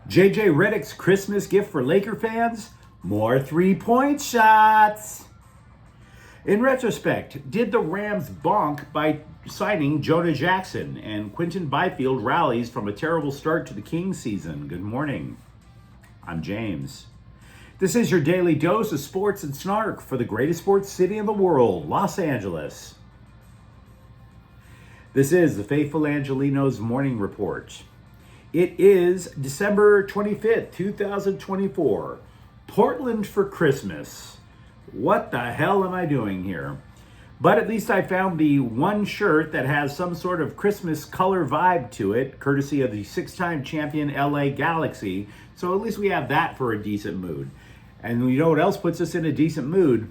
JJ Redick's Christmas gift for Laker fans? More three-point shots. In retrospect, did the Rams bonk by signing Jonah Jackson? And Quentin Byfield rallies from a terrible start to the Kings season. Good morning. I'm James. This is your daily dose of sports and snark for the greatest sports city in the world, Los Angeles. This is the faithful Angelenos morning report. It is December 25th, 2024. Portland for Christmas. What the hell am I doing here? But at least I found the one shirt that has some sort of Christmas color vibe to it, courtesy of the six-time champion LA Galaxy. So at least we have that for a decent mood. And you know what else puts us in a decent mood?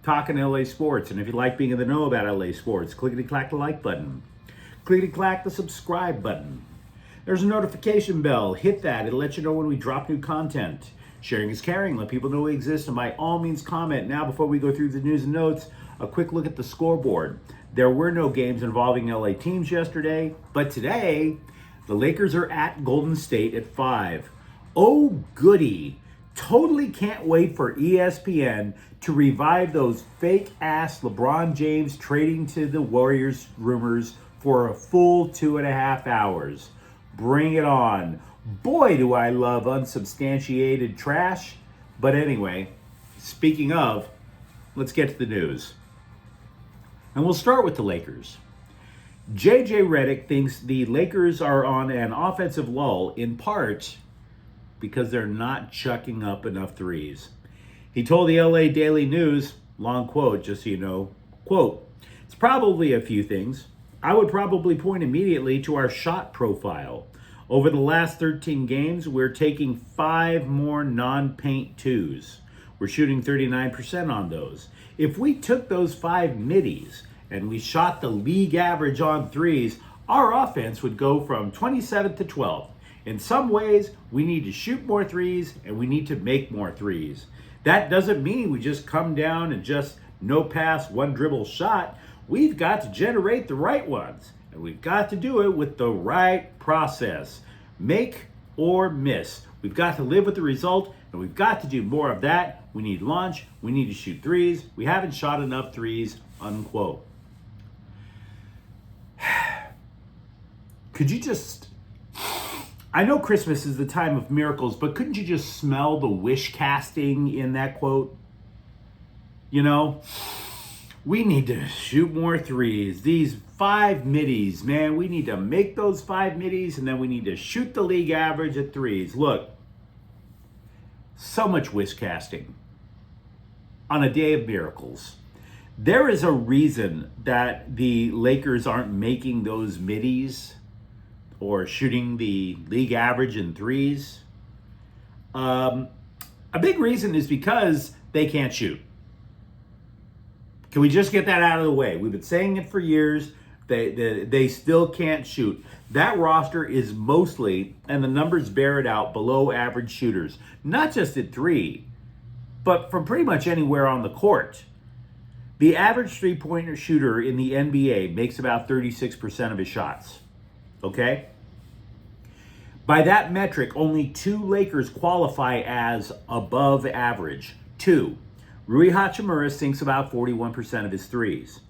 Talking LA sports. And if you like being in the know about LA sports, clickety-clack the like button. Clickety-clack the subscribe button. There's a notification bell. Hit that. It'll let you know when we drop new content. Sharing is caring. Let people know we exist, and by all means comment. Now, before we go through the news and notes, a quick look at the scoreboard. There were no games involving LA teams yesterday, but today, the Lakers are at Golden State at 5. Oh, goody. Totally can't wait for ESPN to revive those fake-ass LeBron James trading to the Warriors rumors for a full 2.5 hours. Bring it on. Boy, do I love unsubstantiated trash. But anyway, speaking of, let's get to the news. And we'll start with the Lakers. JJ Redick thinks the Lakers are on an offensive lull, in part because they're not chucking up enough threes. He told the LA Daily News, long quote, just so you know, quote, "It's probably a few things. I would probably point immediately to our shot profile. Over the last 13 games, we're taking 5 more non-paint twos. We're shooting 39% on those. If we took those 5 middies and we shot the league average on threes, our offense would go from 27th to 12th. In some ways, we need to shoot more threes and we need to make more threes. That doesn't mean we just come down and just no pass, one dribble shot. We've got to generate the right ones, and we've got to do it with the right process. Make or miss. We've got to live with the result, and we've got to do more of that. We need launch. We need to shoot threes. We haven't shot enough threes," unquote. Could you just... I know Christmas is the time of miracles, but couldn't you just smell the wish casting in that quote? You know? We need to shoot more threes. These 5 middies, man, we need to make those 5 middies, and then we need to shoot the league average at threes. Look, so much wish casting on a day of miracles. There is a reason that the Lakers aren't making those middies or shooting the league average in threes. A big reason is because they can't shoot. Can we just get that out of the way? We've been saying it for years. They still can't shoot. That roster is mostly, and the numbers bear it out, below average shooters. Not just at 3, but from pretty much anywhere on the court. The average three-pointer shooter in the NBA makes about 36% of his shots. Okay? By that metric, only 2 Lakers qualify as above average. 2. Rui Hachimura sinks about 41% of his threes.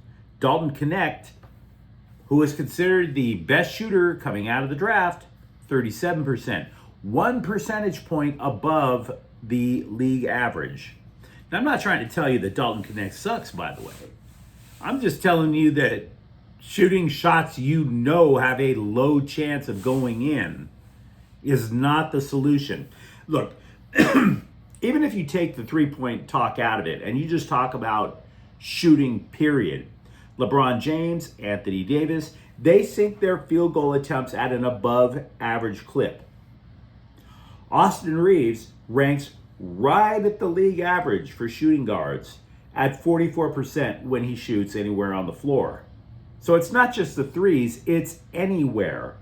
Dalton Knecht, who is considered the best shooter coming out of the draft, 37%. 1 percentage point above the league average. Now, I'm not trying to tell you that Dalton Knecht sucks, by the way. I'm just telling you that shooting shots you know have a low chance of going in is not the solution. Look, even if you take the three-point talk out of it and you just talk about shooting, period, LeBron James, Anthony Davis, they sink their field goal attempts at an above-average clip. Austin Reeves ranks right at the league average for shooting guards at 44% when he shoots anywhere on the floor. So it's not just the threes, it's anywhere.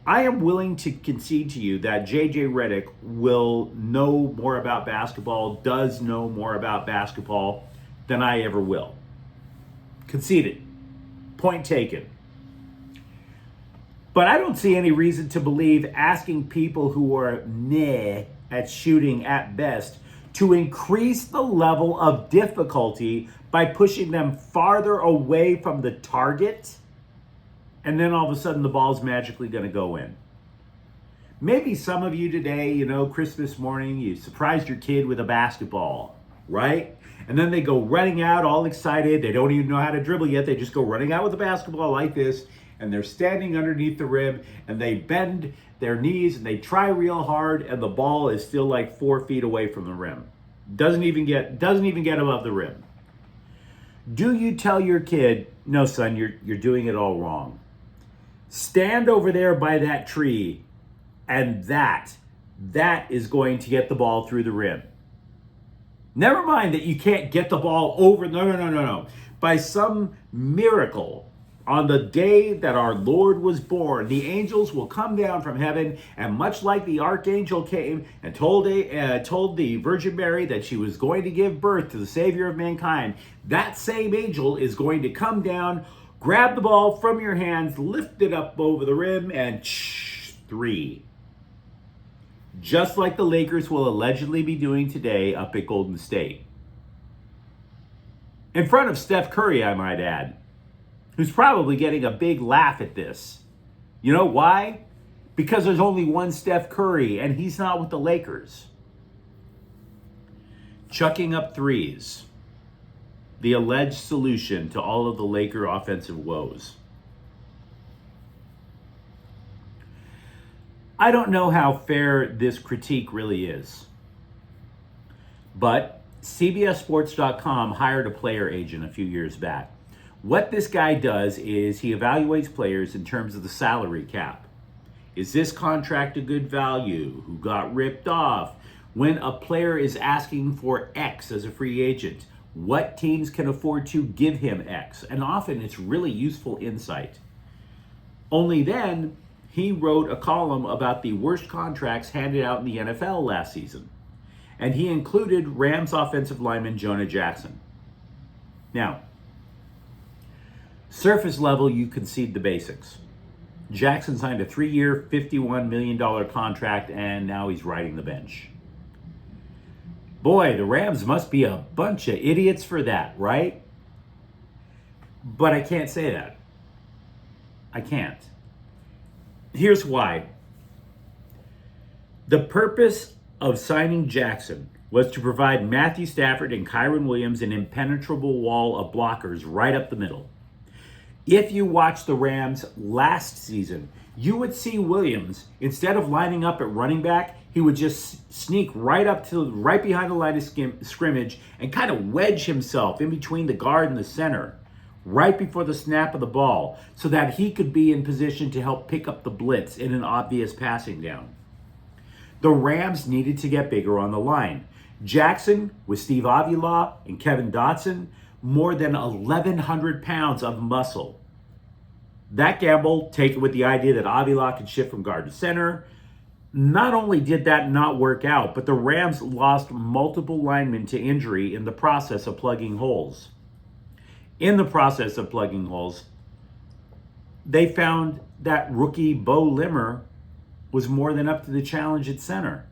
I am willing to concede to you that JJ Redick will know more about basketball, does know more about basketball than I ever will. Conceded. Point taken. But I don't see any reason to believe asking people who are meh at shooting at best to increase the level of difficulty by pushing them farther away from the target, and then all of a sudden the ball's magically going to go in. Maybe some of you today, Christmas morning, you surprised your kid with a basketball, right? And then they go running out all excited. They don't even know how to dribble yet. They just go running out with a basketball like this, and they're standing underneath the rim, and they bend their knees, and they try real hard, and the ball is still like 4 feet away from the rim. Doesn't even get above the rim. Do you tell your kid, no, son, you're doing it all wrong. Stand over there by that tree, and that is going to get the ball through the rim. Never mind that you can't get the ball over. No. By some miracle, on the day that our Lord was born, the angels will come down from heaven, and much like the archangel came and told the Virgin Mary that she was going to give birth to the Savior of mankind, that same angel is going to come down, grab the ball from your hands, lift it up over the rim, and 3. Just like the Lakers will allegedly be doing today up at Golden State. In front of Steph Curry, I might add, who's probably getting a big laugh at this. You know why? Because there's only one Steph Curry, and he's not with the Lakers. Chucking up threes, the alleged solution to all of the Laker offensive woes. I don't know how fair this critique really is, but CBSSports.com hired a player agent a few years back. What this guy does is he evaluates players in terms of the salary cap. Is this contract a good value? Who got ripped off? When a player is asking for X as a free agent, what teams can afford to give him X? And often it's really useful insight. Only then, he wrote a column about the worst contracts handed out in the NFL last season. And he included Rams offensive lineman Jonah Jackson. Now, surface level, you concede the basics. Jackson signed a 3-year, $51 million contract, and now he's riding the bench. Boy, the Rams must be a bunch of idiots for that, right? But I can't say that. I can't. Here's why. The purpose of signing Jackson was to provide Matthew Stafford and Kyren Williams an impenetrable wall of blockers right up the middle. If you watch the Rams last season, you would see Williams, instead of lining up at running back, he would just sneak right behind the line of scrimmage and kind of wedge himself in between the guard and the center right before the snap of the ball so that he could be in position to help pick up the blitz in an obvious passing down. The Rams needed to get bigger on the line. Jackson, with Steve Avila and Kevin Dotson, more than 1,100 pounds of muscle. That gamble, taken with the idea that Avila could shift from guard to center, not only did that not work out, but the Rams lost multiple linemen to injury in the process of plugging holes. In the process of plugging holes, they found that rookie Bo Limmer was more than up to the challenge at center.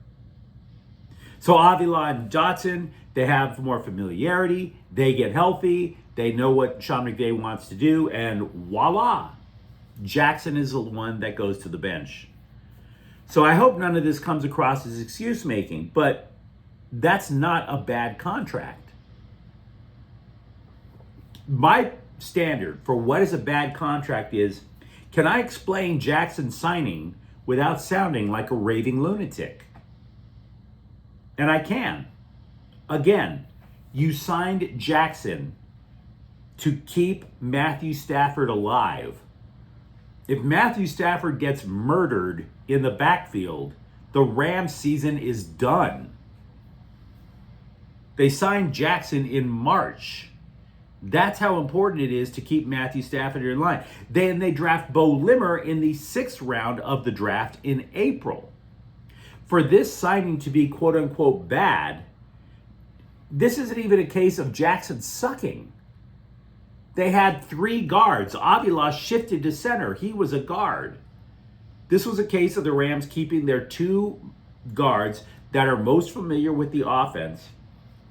So Avila and Dotson, they have more familiarity, they get healthy, they know what Sean McVay wants to do, and voila, Jackson is the one that goes to the bench. So I hope none of this comes across as excuse making, but that's not a bad contract. My standard for what is a bad contract is, can I explain Jackson's signing without sounding like a raving lunatic? And I can. Again, you signed Jackson to keep Matthew Stafford alive. If Matthew Stafford gets murdered in the backfield, the Rams season is done. They signed Jackson in March. That's how important it is to keep Matthew Stafford in line. Then they draft Bo Limmer in the 6th round of the draft in April. For this signing to be quote unquote bad, this isn't even a case of Jackson sucking. They had 3 guards. Avila shifted to center. He was a guard. This was a case of the Rams keeping their two guards that are most familiar with the offense.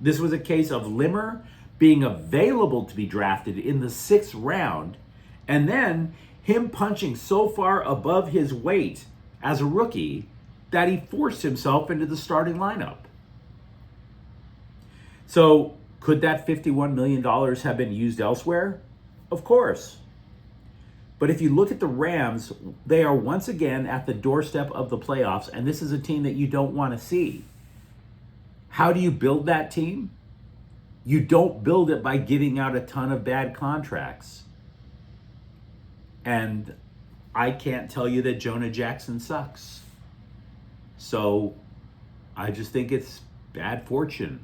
This was a case of Limmer being available to be drafted in the 6th round, and then him punching so far above his weight as a rookie that he forced himself into the starting lineup. So could that $51 million have been used elsewhere? Of course. But if you look at the Rams, they are once again at the doorstep of the playoffs, and this is a team that you don't want to see. How do you build that team? You don't build it by giving out a ton of bad contracts. And I can't tell you that Jonah Jackson sucks. So I just think it's bad fortune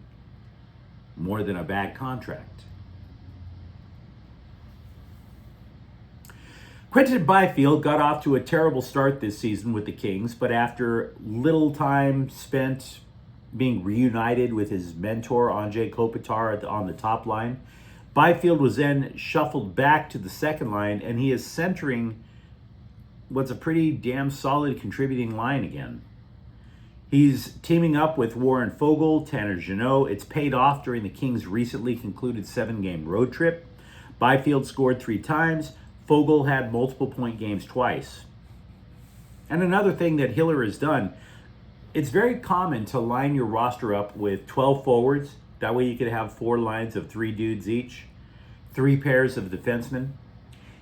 more than a bad contract. Quentin Byfield got off to a terrible start this season with the Kings, but after little time spent being reunited with his mentor, Anze Kopitar, on the top line, Byfield was then shuffled back to the second line, and he is centering what's a pretty damn solid contributing line again. He's teaming up with Warren Foegele, Tanner Jeannot. It's paid off during the Kings' recently concluded 7-game road trip. Byfield scored 3 times. Foegele had multiple point games twice. And another thing that Hiller has done, it's very common to line your roster up with 12 forwards. That way you could have 4 lines of 3 dudes each, 3 pairs of defensemen.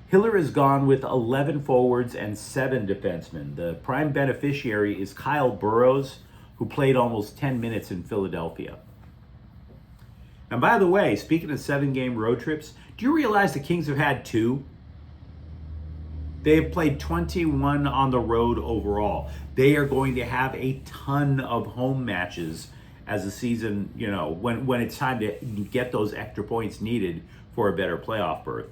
Hiller has gone with 11 forwards and 7 defensemen. The prime beneficiary is Kyle Burroughs, who played almost 10 minutes in Philadelphia. And by the way, speaking of 7-game road trips, do you realize the Kings have had 2? They have played 21 on the road overall. They are going to have a ton of home matches as the season, when it's time to get those extra points needed for a better playoff berth.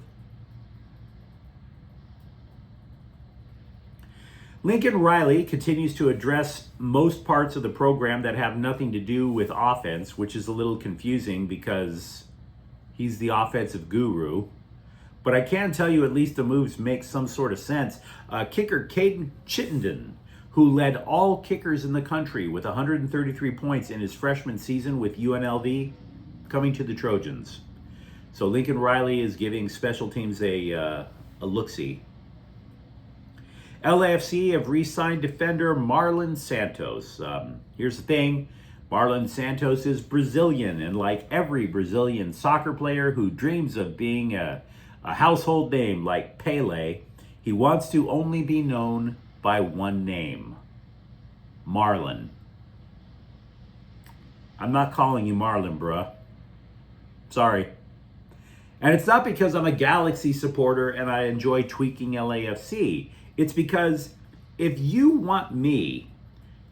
Lincoln Riley continues to address most parts of the program that have nothing to do with offense, which is a little confusing because he's the offensive guru. But I can tell you at least the moves make some sort of sense. Kicker Caden Chittenden, who led all kickers in the country with 133 points in his freshman season with UNLV, coming to the Trojans. So Lincoln Riley is giving special teams a look-see. LAFC have re-signed defender Marlon Santos. Here's the thing. Marlon Santos is Brazilian, and like every Brazilian soccer player who dreams of being a household name like Pele, he wants to only be known by one name, Marlon. I'm not calling you Marlon, bruh. Sorry. And it's not because I'm a Galaxy supporter and I enjoy tweaking LAFC. It's because if you want me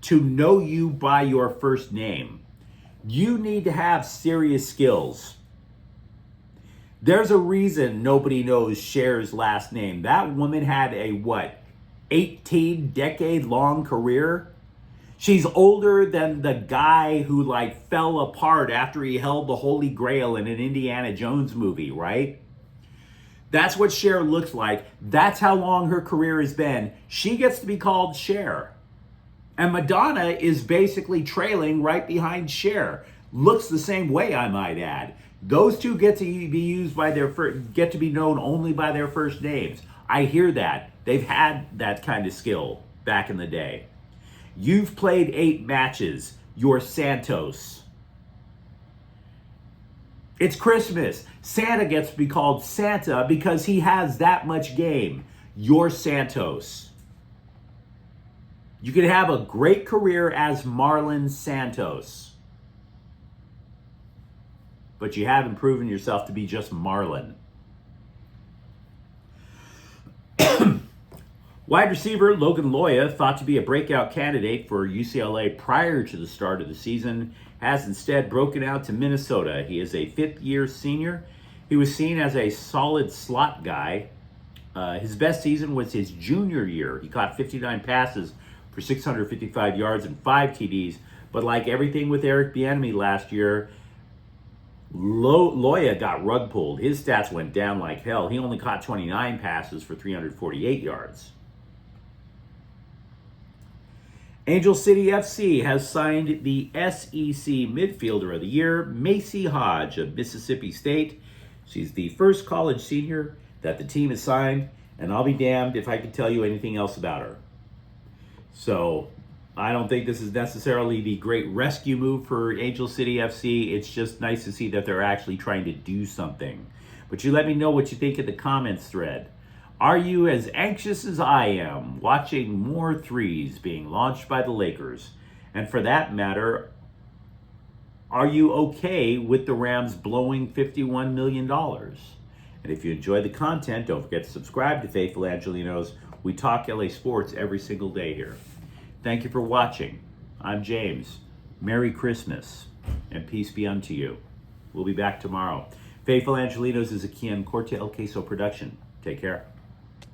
to know you by your first name, you need to have serious skills. There's a reason nobody knows Cher's last name. That woman had a 18-decade-long career? She's older than the guy who fell apart after he held the Holy Grail in an Indiana Jones movie, right? That's what Cher looks like. That's how long her career has been. She gets to be called Cher. And Madonna is basically trailing right behind Cher. Looks the same way, I might add. Those two get to be used by get to be known only by their first names. I hear that. They've had that kind of skill back in the day. You've played 8 matches. You're Santos. It's Christmas. Santa gets to be called Santa because he has that much game. You're Santos. You could have a great career as Marlon Santos, but you haven't proven yourself to be just Marlon. Wide receiver Logan Loya, thought to be a breakout candidate for UCLA prior to the start of the season, has instead broken out to Minnesota. He is a 5th-year senior. He was seen as a solid slot guy. His best season was his junior year. He caught 59 passes for 655 yards and 5 TDs. But like everything with Eric Bieniemy last year, Loya got rug pulled. His stats went down like hell. He only caught 29 passes for 348 yards. Angel City FC has signed the SEC Midfielder of the Year, Macy Hodge of Mississippi State. She's the first college senior that the team has signed, and I'll be damned if I can tell you anything else about her. So I don't think this is necessarily the great rescue move for Angel City FC. It's just nice to see that they're actually trying to do something. But you let me know what you think in the comments thread. Are you as anxious as I am watching more threes being launched by the Lakers? And for that matter, are you okay with the Rams blowing $51 million? And if you enjoy the content, don't forget to subscribe to Faithful Angelenos. We talk LA sports every single day here. Thank you for watching. I'm James. Merry Christmas and peace be unto you. We'll be back tomorrow. Faithful Angelenos is a Kian Corte El Queso production. Take care.